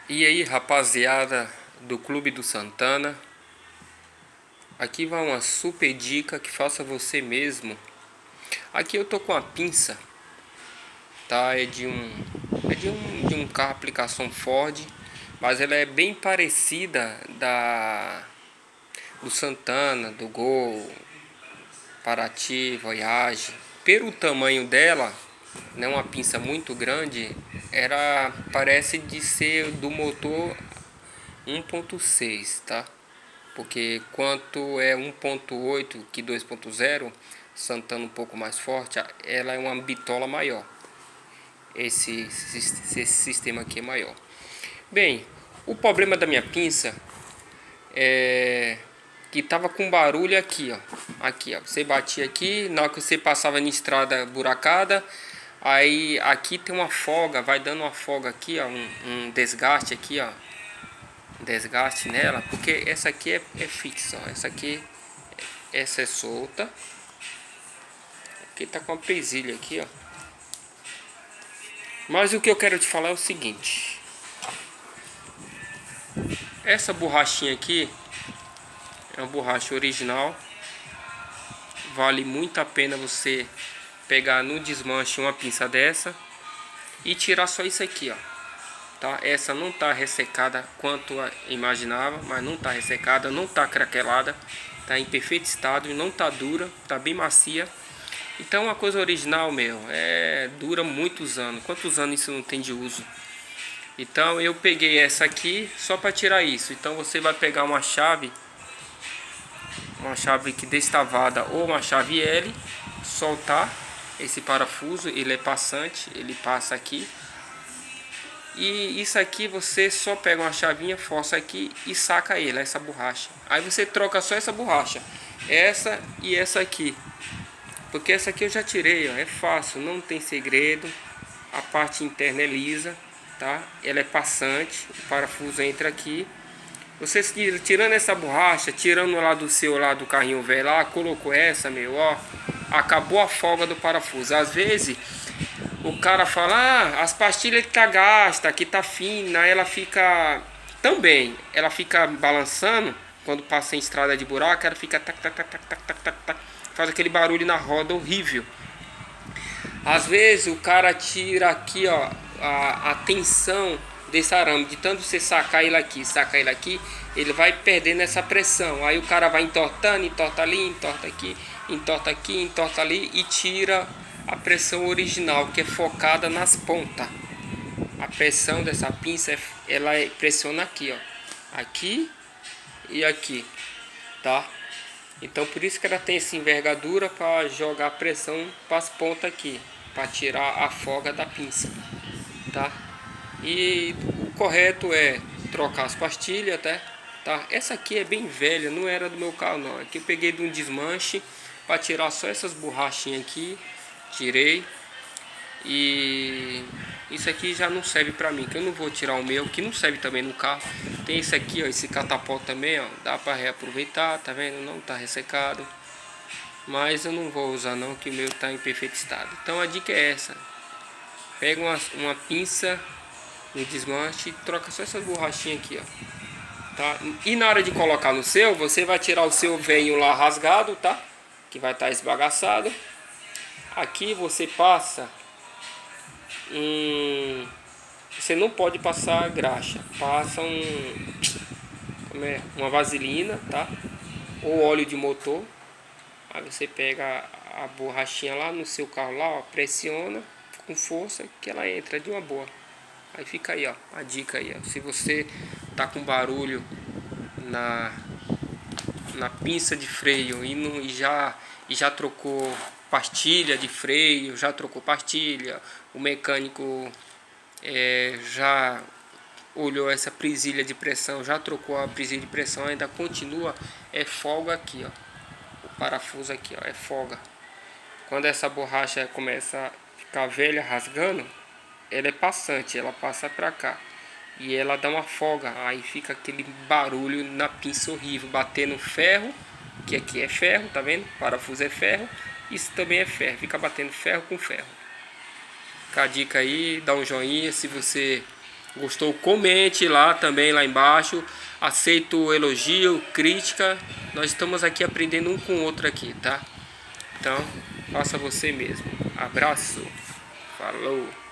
E aí, rapaziada do Clube do Santana, aqui vai uma super dica que faça você mesmo. Aqui eu tô com a pinça, tá? É de um carro aplicação Ford, mas ela é bem parecida do Santana, do Gol, Paraty, Voyage. Pelo tamanho dela, não é uma pinça muito grande, parece de ser do motor 1.6, tá? Porque quanto é 1.8 que 2.0, Santana um pouco mais forte, ela é uma bitola maior. Esse sistema aqui é maior. Bem, o problema da minha pinça é que tava com barulho aqui, ó. Aqui, ó. Você batia aqui, na hora que você passava em estrada buracada, aí aqui tem uma folga, vai dando uma folga aqui, ó, um desgaste aqui, ó. Desgaste nela, porque essa aqui é fixa, ó. Essa é solta. Aqui tá com a presilha aqui, ó. Mas o que eu quero te falar é o seguinte: essa borrachinha aqui é uma borracha original. Vale muito a pena você pegar no desmanche uma pinça dessa e tirar só isso aqui, ó. Tá? Essa não tá ressecada quanto eu imaginava, mas não tá ressecada, não tá craquelada, tá em perfeito estado, não tá dura, tá bem macia. Então uma coisa original, meu, dura muitos anos. Quantos anos isso não tem de uso? Então eu peguei essa aqui só para tirar isso. Então você vai pegar uma chave que destavada ou uma chave L, soltar esse parafuso, ele é passante, ele passa aqui. E isso aqui você só pega uma chavinha, força aqui e saca ele, essa borracha. Aí você troca só essa borracha, essa e essa aqui. Porque essa aqui eu já tirei, ó, é fácil, não tem segredo. A parte interna é lisa, tá? Ela é passante, o parafuso entra aqui. Você tirando essa borracha, tirando lá do seu lá do carrinho velho lá, colocou essa, meu, ó, acabou a folga do parafuso. Às vezes o cara fala, as pastilhas que tá gasta, que tá fina, ela fica também, ela fica balançando quando passa em estrada de buraco, ela fica tac tac tac tac tac tac tac, tac, faz aquele barulho na roda horrível. Às vezes o cara tira aqui, ó, a tensão desse arame, de tanto você sacar ele aqui, ele vai perdendo essa pressão. Aí o cara vai entortando, entorta ali, entorta aqui, entorta ali e tira a pressão original, que é focada nas pontas. A pressão dessa pinça, ela pressiona aqui, ó, aqui e aqui, tá? Então por isso que ela tem essa envergadura para jogar pressão para as pontas aqui, para tirar a folga da pinça, tá? E o correto é trocar as pastilhas, tá? Essa aqui é bem velha, não era do meu carro não. Aqui eu peguei de um desmanche para tirar só essas borrachinhas aqui, tirei. E isso aqui já não serve para mim, que eu não vou tirar o meu, que não serve também no carro. Tem esse aqui, ó, esse catapulta também, ó, dá para reaproveitar, tá vendo? Não tá ressecado. Mas eu não vou usar não, que o meu tá em perfeito estado. Então a dica é essa: pega uma pinça no desmanche e troca só essas borrachinhas aqui, ó, tá? E na hora de colocar no seu, você vai tirar o seu venho lá rasgado, tá? Que vai estar esbagaçado. Aqui você passa você não pode passar graxa, passa uma vaselina, tá? Ou óleo de motor. Aí você pega a borrachinha lá no seu carro lá, ó, pressiona com força que ela entra de uma boa. Aí fica aí, ó, a dica aí, ó. Se você tá com barulho na pinça de freio e já trocou pastilha de freio, já trocou pastilha, o mecânico já olhou essa presilha de pressão, já trocou a presilha de pressão, ainda continua, folga aqui, ó, o parafuso aqui, ó, é folga. Quando essa borracha começa a ficar velha, rasgando, ela é passante, ela passa pra cá e ela dá uma folga, aí fica aquele barulho na pinça horrível, batendo ferro, que aqui é ferro, tá vendo? Parafuso é ferro, isso também é ferro, fica batendo ferro com ferro. Fica a dica aí, dá um joinha se você Gostou? Comente lá também, lá embaixo. Aceito elogio, crítica. Nós estamos aqui aprendendo um com o outro aqui, tá? Então, faça você mesmo. Abraço. Falou.